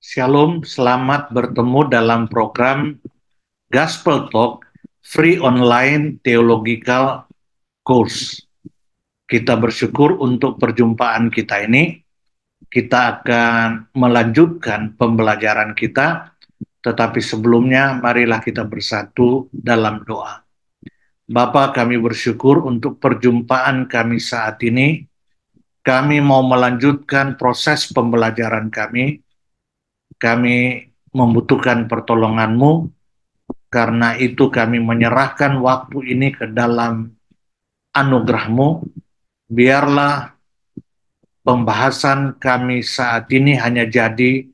Shalom, selamat bertemu dalam program Gospel Talk Free Online Theological Course. Kita bersyukur untuk perjumpaan kita ini. Kita akan melanjutkan pembelajaran kita, tetapi sebelumnya marilah kita bersatu dalam doa. Bapa, kami bersyukur untuk perjumpaan kami saat ini. Kami mau melanjutkan proses pembelajaran kami. Kami membutuhkan pertolongan-Mu. Karena itu kami menyerahkan waktu ini ke dalam anugerah-Mu. Biarlah pembahasan kami saat ini hanya jadi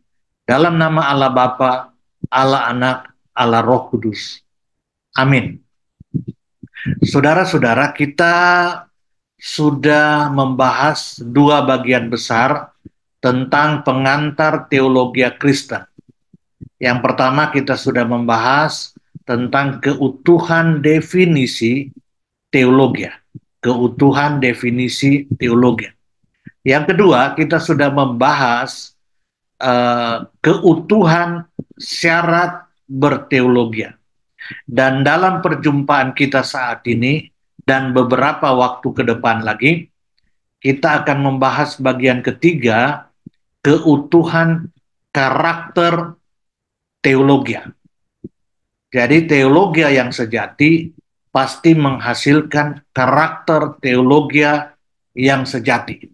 dalam nama Allah Bapa, Allah Anak, Allah Roh Kudus. Amin. Saudara-saudara, kita sudah membahas dua bagian besar tentang pengantar teologi Kristen. Yang pertama, kita sudah membahas tentang keutuhan definisi teologi. Keutuhan definisi teologi. Yang kedua, kita sudah membahas keutuhan syarat berteologi. Dan dalam perjumpaan kita saat ini dan beberapa waktu ke depan lagi, kita akan membahas bagian ketiga, keutuhan karakter teologi. Jadi teologi yang sejati pasti menghasilkan karakter teologi yang sejati.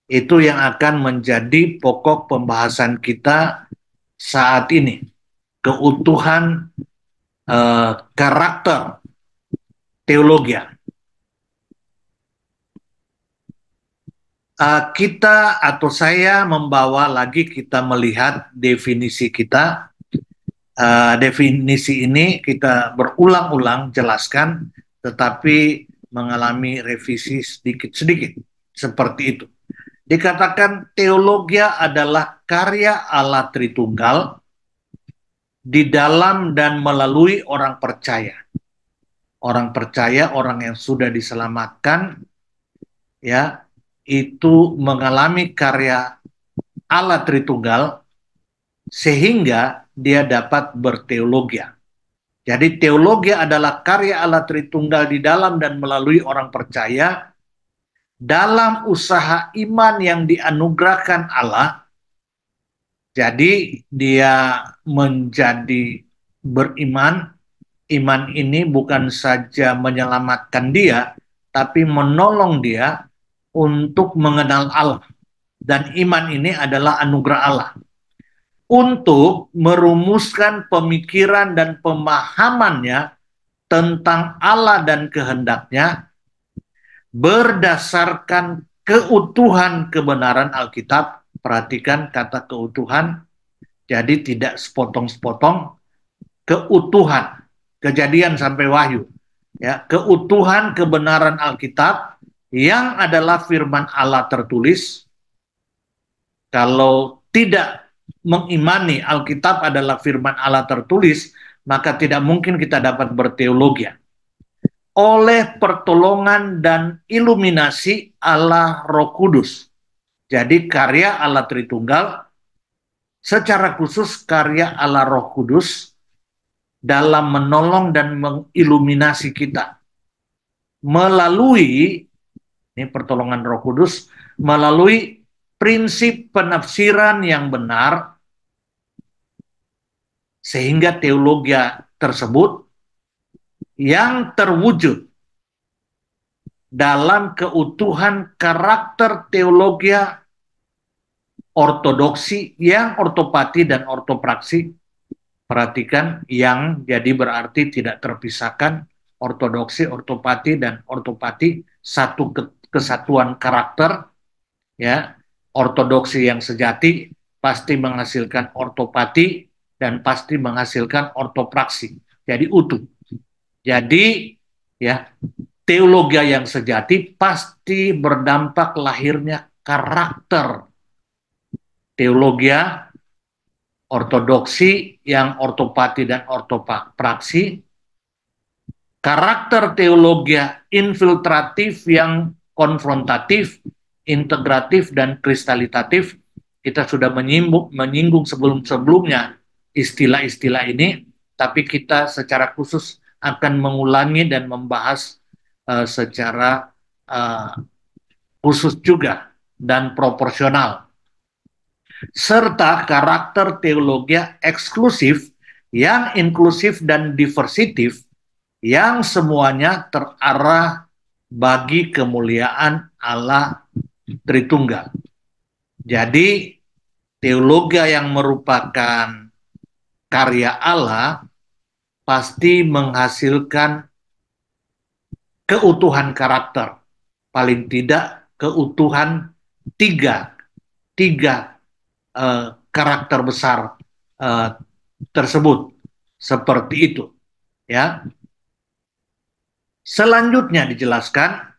Itu yang akan menjadi pokok pembahasan kita saat ini. Keutuhan karakter teologi. Kita atau saya membawa lagi kita melihat definisi kita. Definisi ini kita berulang-ulang jelaskan, tetapi mengalami revisi sedikit-sedikit. Seperti itu. Dikatakan teologi adalah karya Allah Tritunggal di dalam dan melalui orang percaya. Orang percaya, orang yang sudah diselamatkan, ya, itu mengalami karya Allah Tritunggal sehingga dia dapat berteologi. Jadi teologi adalah karya Allah Tritunggal di dalam dan melalui orang percaya dalam usaha iman yang dianugerahkan Allah. Jadi dia menjadi beriman. Iman ini bukan saja menyelamatkan dia, tapi menolong dia untuk mengenal Allah. Dan iman ini adalah anugerah Allah. Untuk merumuskan pemikiran dan pemahamannya tentang Allah dan kehendaknya berdasarkan keutuhan kebenaran Alkitab. Perhatikan kata keutuhan, jadi tidak sepotong-sepotong, keutuhan, Kejadian sampai Wahyu. Ya, keutuhan kebenaran Alkitab yang adalah firman Allah tertulis. Kalau tidak mengimani Alkitab adalah firman Allah tertulis, maka tidak mungkin kita dapat berteologi. Oleh pertolongan dan iluminasi Allah Roh Kudus. Jadi karya Allah Tritunggal, secara khusus karya Allah Roh Kudus dalam menolong dan mengiluminasi kita. Melalui, ini pertolongan Roh Kudus, melalui prinsip penafsiran yang benar, sehingga teologi tersebut yang terwujud dalam keutuhan karakter teologi ortodoksi yang ortopati dan ortopraksi. Perhatikan, yang jadi berarti tidak terpisahkan, ortodoksi, ortopati, dan ortopati satu kesatuan karakter. Ya, ortodoksi yang sejati pasti menghasilkan ortopati dan pasti menghasilkan ortopraksi. Jadi utuh. Jadi ya, teologi yang sejati pasti berdampak lahirnya karakter teologi ortodoksi yang ortopati dan ortopraksi, karakter teologi infiltratif yang konfrontatif, integratif, dan kristalitatif, Kita sudah menyinggung sebelum-sebelumnya istilah-istilah ini, tapi kita secara khusus akan mengulangi dan membahas secara uh, khusus juga dan proporsional, serta karakter teologi eksklusif yang inklusif dan diversitif, yang semuanya terarah bagi kemuliaan Allah Tritunggal. Jadi teologi yang merupakan karya Allah pasti menghasilkan keutuhan karakter, paling tidak keutuhan tiga tiga karakter besar uh, tersebut, seperti itu, ya. Selanjutnya dijelaskan,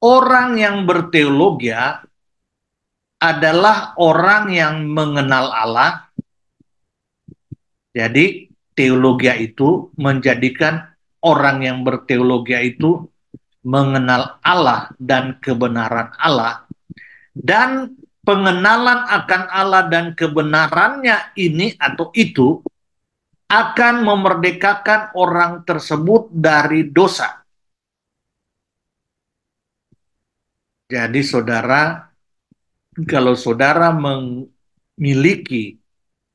orang yang berteologi adalah orang yang mengenal Allah. Jadi teologi itu menjadikan orang yang berteologi itu mengenal Allah dan kebenaran Allah, dan pengenalan akan Allah dan kebenarannya ini atau itu akan memerdekakan orang tersebut dari dosa. Jadi saudara, kalau saudara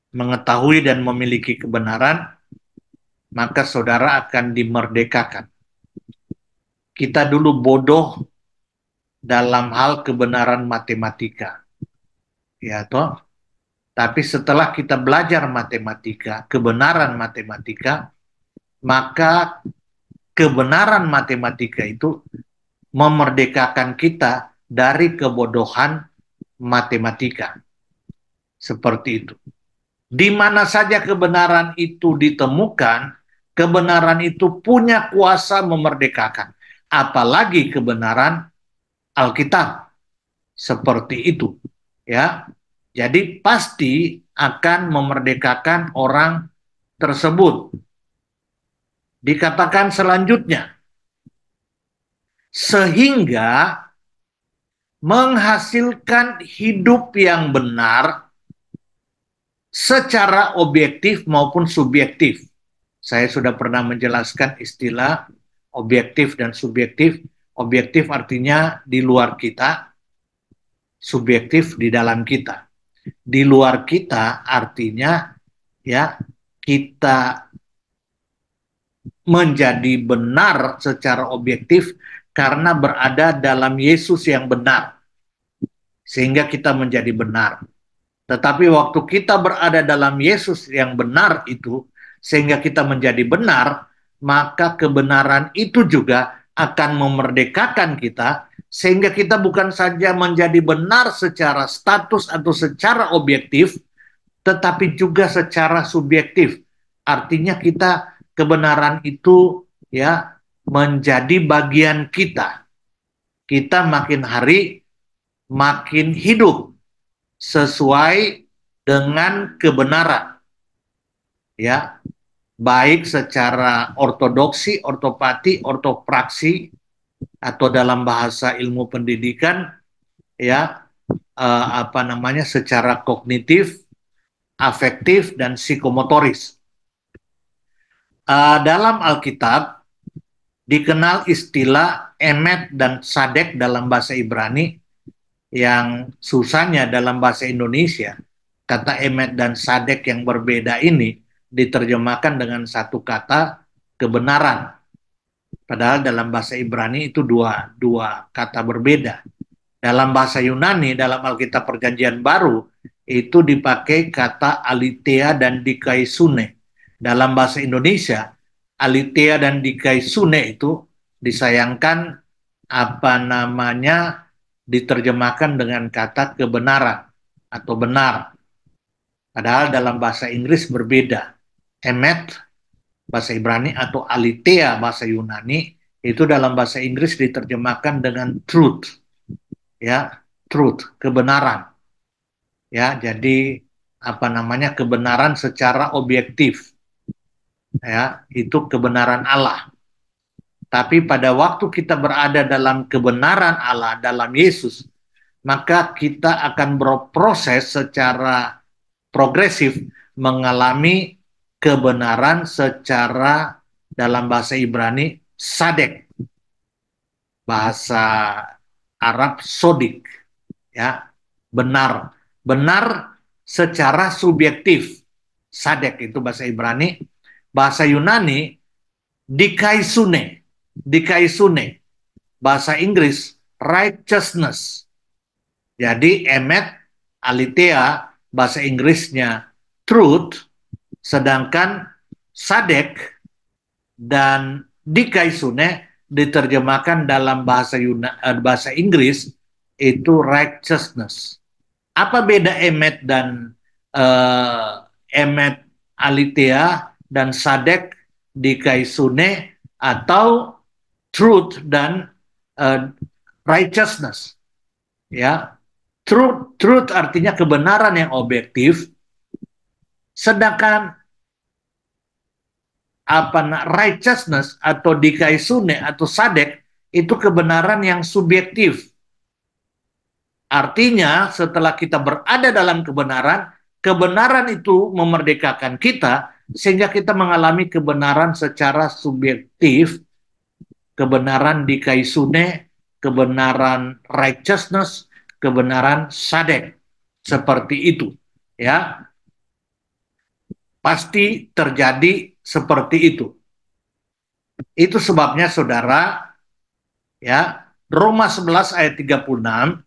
mengetahui dan memiliki kebenaran, maka saudara akan dimerdekakan. Kita dulu bodoh dalam hal kebenaran matematika, ya toh. Tapi setelah kita belajar matematika, kebenaran matematika, maka kebenaran matematika itu memerdekakan kita dari kebodohan matematika. Seperti itu. Di mana saja kebenaran itu ditemukan, kebenaran itu punya kuasa memerdekakan. Apalagi kebenaran Alkitab. Seperti itu, ya. Jadi pasti akan memerdekakan orang tersebut. Dikatakan selanjutnya, sehingga menghasilkan hidup yang benar secara objektif maupun subjektif. Saya sudah pernah menjelaskan istilah objektif dan subjektif. Objektif artinya di luar kita, subjektif di dalam kita. Di luar kita artinya ya kita menjadi benar secara objektif karena berada dalam Yesus yang benar, sehingga kita menjadi benar. Tetapi waktu kita berada dalam Yesus yang benar itu, sehingga kita menjadi benar, maka kebenaran itu juga akan memerdekakan kita, sehingga kita bukan saja menjadi benar secara status atau secara objektif, tetapi juga secara subjektif. Artinya kita kebenaran itu ya menjadi bagian kita. Kita makin hari makin hidup sesuai dengan kebenaran, ya, baik secara ortodoksi, ortopati, ortopraksi, atau dalam bahasa ilmu pendidikan, ya, secara kognitif, afektif, dan psikomotoris. Dalam Alkitab dikenal istilah emet dan sadek dalam bahasa Ibrani, yang susahnya dalam bahasa Indonesia. Kata emet dan sadek yang berbeda ini diterjemahkan dengan satu kata kebenaran. Padahal dalam bahasa Ibrani itu dua kata berbeda. Dalam bahasa Yunani, dalam Alkitab Perjanjian Baru, itu dipakai kata aletheia dan dikaisune. Dalam bahasa Indonesia, aletheia dan dikaisune itu disayangkan diterjemahkan dengan kata kebenaran atau benar. Padahal dalam bahasa Inggris berbeda. Emet bahasa Ibrani atau aletheia bahasa Yunani itu dalam bahasa Inggris diterjemahkan dengan truth. Ya, truth, kebenaran. Ya, jadi kebenaran secara objektif. Ya, itu kebenaran Allah. Tapi pada waktu kita berada dalam kebenaran Allah, dalam Yesus, maka kita akan berproses secara progresif mengalami kebenaran secara dalam bahasa Ibrani sadek, bahasa Arab sodik, ya, benar, benar secara subjektif. Sadek itu bahasa Ibrani, bahasa Yunani dikaisune, dikaisune, bahasa Inggris righteousness. Jadi emet alitea bahasa Inggrisnya truth, sedangkan sadek dan dikaisune diterjemahkan dalam bahasa Inggris itu righteousness. Apa beda emet dan emet alitea dan sadek dikaisune atau truth dan righteousness? Ya, truth artinya kebenaran yang objektif, sedangkan righteousness atau dikaisune atau sadek itu kebenaran yang subjektif. Artinya setelah kita berada dalam kebenaran, kebenaran itu memerdekakan kita sehingga kita mengalami kebenaran secara subjektif, kebenaran dikaisune, kebenaran righteousness, kebenaran sadek. Seperti itu, ya. Pasti terjadi seperti itu. Itu sebabnya saudara, ya, Roma 11 ayat 36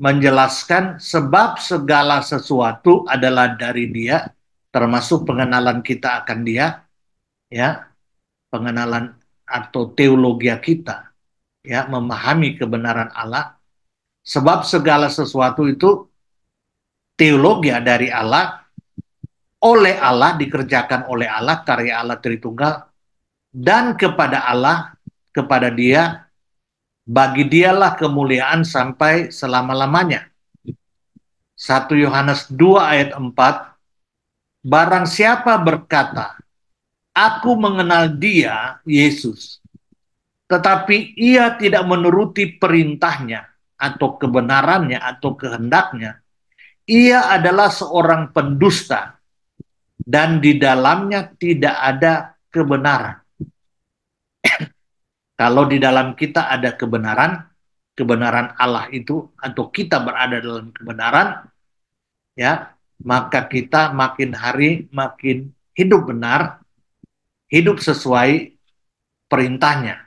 menjelaskan sebab segala sesuatu adalah dari Dia, termasuk pengenalan kita akan Dia, ya, pengenalan atau teologi kita, ya, memahami kebenaran Allah. Sebab segala sesuatu itu teologi dari Allah, oleh Allah, dikerjakan oleh Allah, karya Allah Tritunggal, dan kepada Allah, kepada Dia, bagi Dialah kemuliaan sampai selama-lamanya. 1 Yohanes 2 ayat 4, barang siapa berkata, aku mengenal Dia, Yesus, tetapi ia tidak menuruti perintahnya, atau kebenarannya, atau kehendaknya, ia adalah seorang pendusta, dan di dalamnya tidak ada kebenaran. Kalau di dalam kita ada kebenaran, kebenaran Allah itu, atau kita berada dalam kebenaran, ya, maka kita makin hari makin hidup benar, hidup sesuai perintahnya.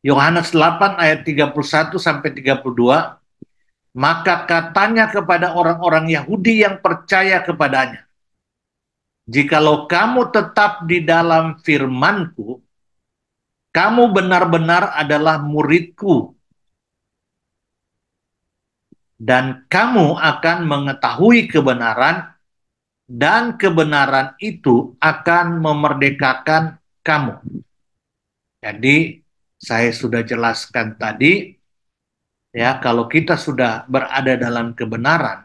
Yohanes 8 ayat 31 sampai 32, maka katanya kepada orang-orang Yahudi yang percaya kepadanya, jikalau kamu tetap di dalam firman-Ku, kamu benar-benar adalah murid-Ku, dan kamu akan mengetahui kebenaran, dan kebenaran itu akan memerdekakan kamu. Jadi, saya sudah jelaskan tadi, ya, kalau kita sudah berada dalam kebenaran,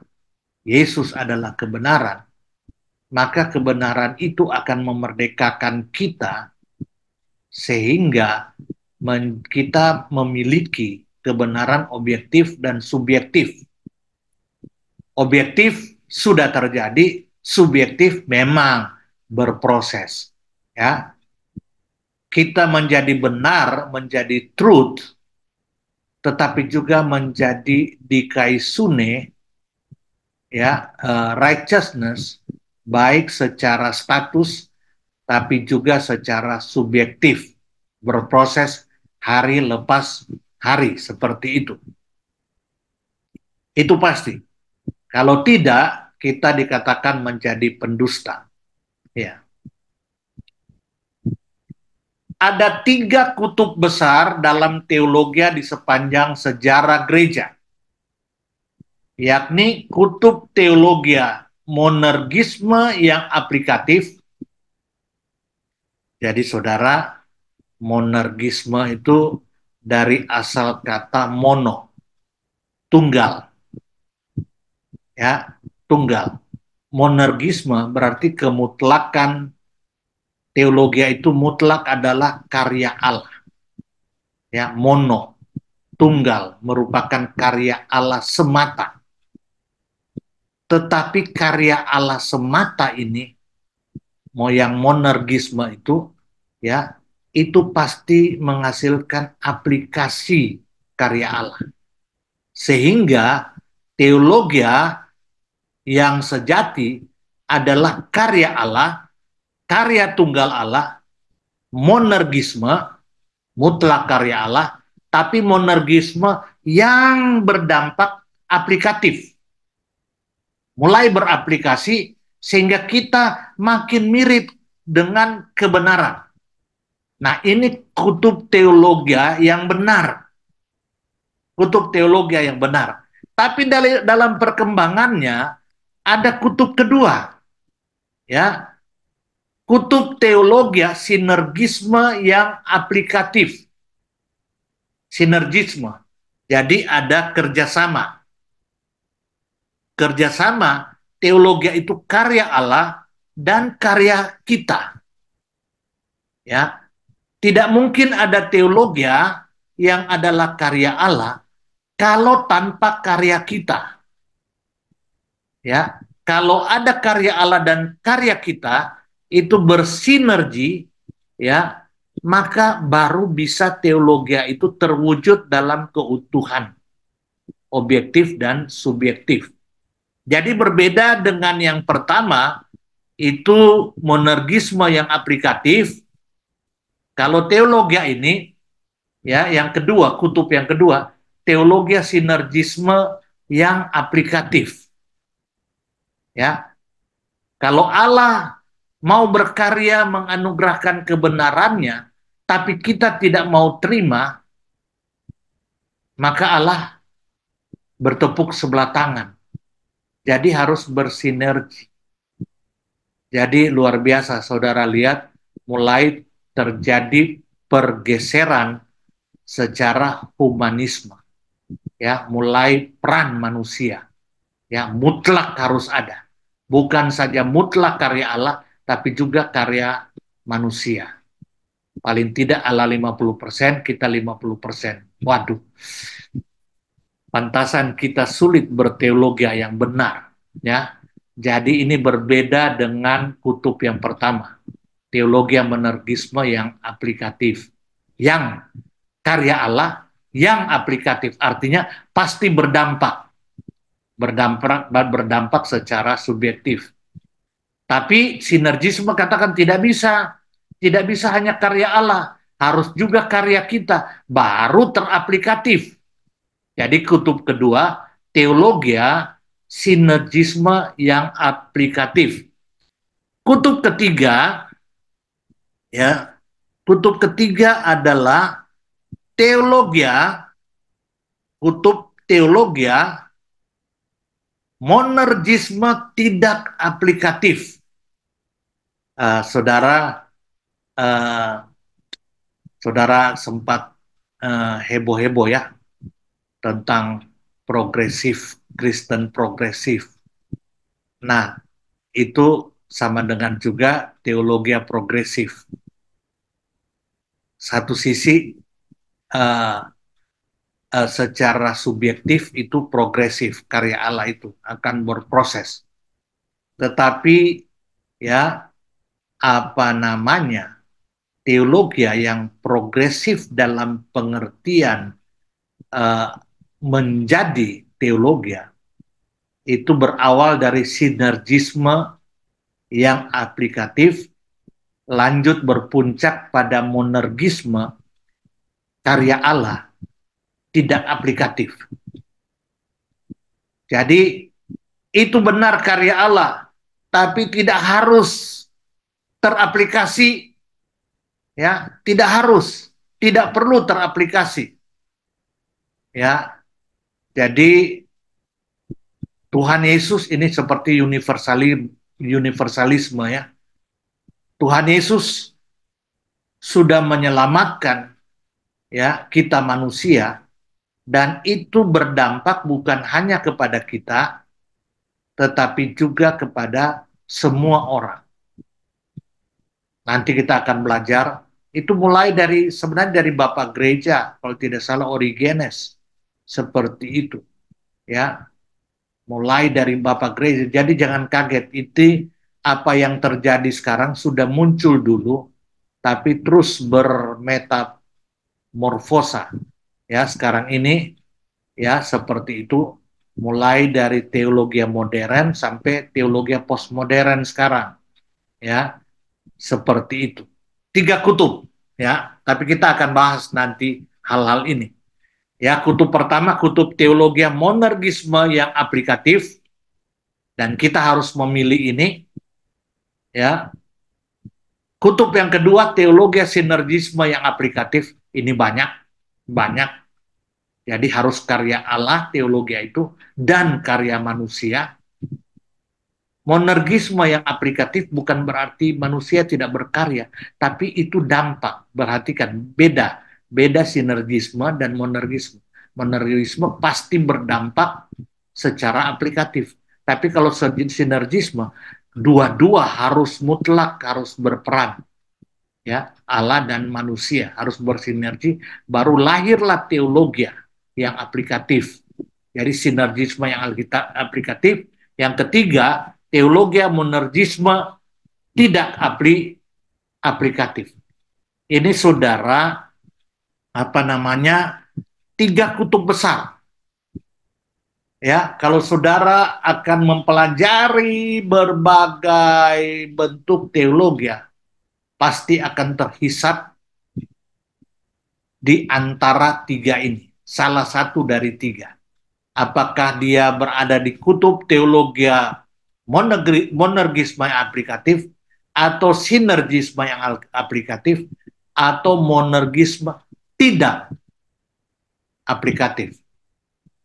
Yesus adalah kebenaran, maka kebenaran itu akan memerdekakan kita sehingga kita memiliki kebenaran objektif dan subjektif. Objektif sudah terjadi, subjektif memang berproses. Ya, kita menjadi benar, menjadi truth, tetapi juga menjadi dikaisune, ya, righteousness, baik secara status, tapi juga secara subjektif, berproses hari lepas hari, seperti itu. Itu pasti. Kalau tidak, kita dikatakan menjadi pendusta. Ya. Ada 3 kutub besar dalam teologi di sepanjang sejarah gereja, yakni kutub teologi monergisme yang aplikatif. Jadi saudara, monergisme itu dari asal kata mono, tunggal. Ya, tunggal. Monergisme berarti kemutlakan teologi itu mutlak adalah karya Allah. Ya, mono. tunggal, merupakan karya Allah semata. Tetapi karya Allah semata ini, yang monergisme itu, ya, itu pasti menghasilkan aplikasi karya Allah. Sehingga teologia yang sejati adalah karya Allah, karya tunggal Allah, monergisme, mutlak karya Allah, tapi monergisme yang berdampak aplikatif. Mulai beraplikasi sehingga kita makin mirip dengan kebenaran. Nah, ini kutub teologi yang benar. Kutub teologi yang benar. Tapi dalam perkembangannya ada kutub kedua, ya. Kutub teologi sinergisme yang aplikatif. Sinergisme. Jadi ada kerjasama. Kerjasama teologi itu karya Allah dan karya kita. Ya, tidak mungkin ada teologi yang adalah karya Allah kalau tanpa karya kita. Ya, kalau ada karya Allah dan karya kita itu bersinergi, ya, maka baru bisa teologi itu terwujud dalam keutuhan objektif dan subjektif. Jadi berbeda dengan yang pertama, itu monergisme yang aplikatif. Kalau teologi ini, ya, yang kedua, kutub yang kedua, teologi sinergisme yang aplikatif. Ya, kalau Allah mau berkarya menganugerahkan kebenarannya, tapi kita tidak mau terima, maka Allah bertepuk sebelah tangan. Jadi harus bersinergi. Jadi luar biasa, saudara lihat mulai terjadi pergeseran secara humanisme, ya, mulai peran manusia, ya, mutlak harus ada, bukan saja mutlak karya Allah, tapi juga karya manusia. Paling tidak Allah 50%, kita 50%. Waduh, pantasan kita sulit berteologi yang benar, ya. Jadi ini berbeda dengan kutub yang pertama, teologi monergisme yang aplikatif, yang karya Allah yang aplikatif, artinya pasti berdampak secara subjektif. Tapi sinergisme katakan tidak bisa hanya karya Allah, harus juga karya kita, baru teraplikatif. Jadi kutub kedua, teologi sinergisme yang aplikatif. Kutub ketiga, ya, kutub ketiga adalah teologi, kutub teologi monergisme tidak aplikatif. Saudara, saudara sempat heboh-heboh ya tentang progresif, Kristen progresif. Nah, itu sama dengan juga teologi progresif. Satu sisi secara subjektif itu progresif, karya Allah itu akan berproses. Tetapi ya, apa namanya, teologi yang progresif dalam pengertian menjadi teologi itu berawal dari sinergisme yang aplikatif, lanjut berpuncak pada monergisme, karya Allah tidak aplikatif. Jadi itu benar karya Allah, tapi tidak harus teraplikasi, ya, tidak harus, tidak perlu teraplikasi, ya. Jadi Tuhan Yesus ini seperti universalisme, ya. Tuhan Yesus sudah menyelamatkan, ya, kita manusia, dan itu berdampak bukan hanya kepada kita, tetapi juga kepada semua orang. Nanti kita akan belajar Itu mulai dari sebenarnya dari Bapak Gereja, kalau tidak salah Origenes, seperti itu, ya. Mulai dari Bapak Gereja. Jadi jangan kaget, itu apa yang terjadi sekarang sudah muncul dulu, tapi terus bermetamorfosa, ya sekarang ini, ya seperti itu. Mulai dari teologi modern sampai teologi postmodern sekarang, ya seperti itu. Tiga kutub, ya. Tapi kita akan bahas nanti hal-hal ini. Ya, kutub pertama kutub teologi monergisme yang aplikatif, dan kita harus memilih ini, ya. Kutub yang kedua teologi sinergisme yang aplikatif, ini banyak, banyak. Jadi harus karya Allah teologi itu dan karya manusia. Monergisme yang aplikatif bukan berarti manusia tidak berkarya, tapi itu dampak. Perhatikan, beda sinergisme dan monergisme. Monergisme pasti berdampak secara aplikatif. Tapi kalau sinergisme, dua-dua harus mutlak, harus berperan. Ya, Allah dan manusia harus bersinergi, baru lahirlah teologi yang aplikatif. Jadi sinergisme yang aplikatif. Yang ketiga, teologi monergisme tidak aplikatif. Ini saudara, apa namanya, tiga kutub besar. Ya, kalau saudara akan mempelajari berbagai bentuk teologi, pasti akan terhisap di antara tiga ini. Salah satu dari tiga. Apakah dia berada di kutub teologi monergisme yang aplikatif, atau sinergisme yang aplikatif, atau monergisme tidak aplikatif.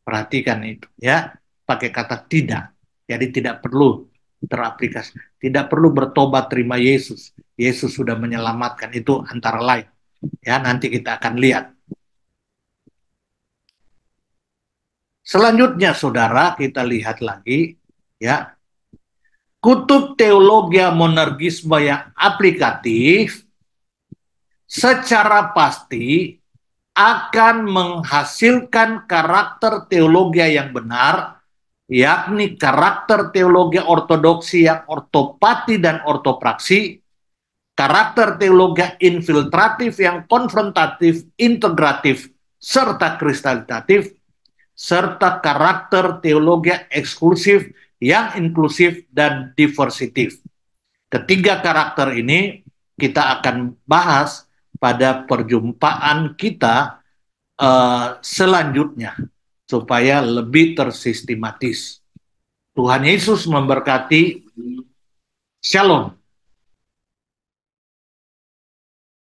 Perhatikan itu, ya, pakai kata tidak. Jadi tidak perlu teraplikasi, tidak perlu bertobat terima Yesus. Yesus sudah menyelamatkan, itu antara lain. Ya, nanti kita akan lihat. Selanjutnya, saudara, kita lihat lagi, ya. Kutub teologi monergisme yang aplikatif secara pasti akan menghasilkan karakter teologi yang benar, yakni karakter teologi ortodoksi yang ortopati dan ortopraksi, karakter teologi infiltratif yang konfrontatif, integratif, serta kristalitatif, serta karakter teologi eksklusif yang inklusif dan diversitif. Ketiga karakter ini kita akan bahas pada perjumpaan kita selanjutnya supaya lebih tersistematis. Tuhan Yesus memberkati. Shalom.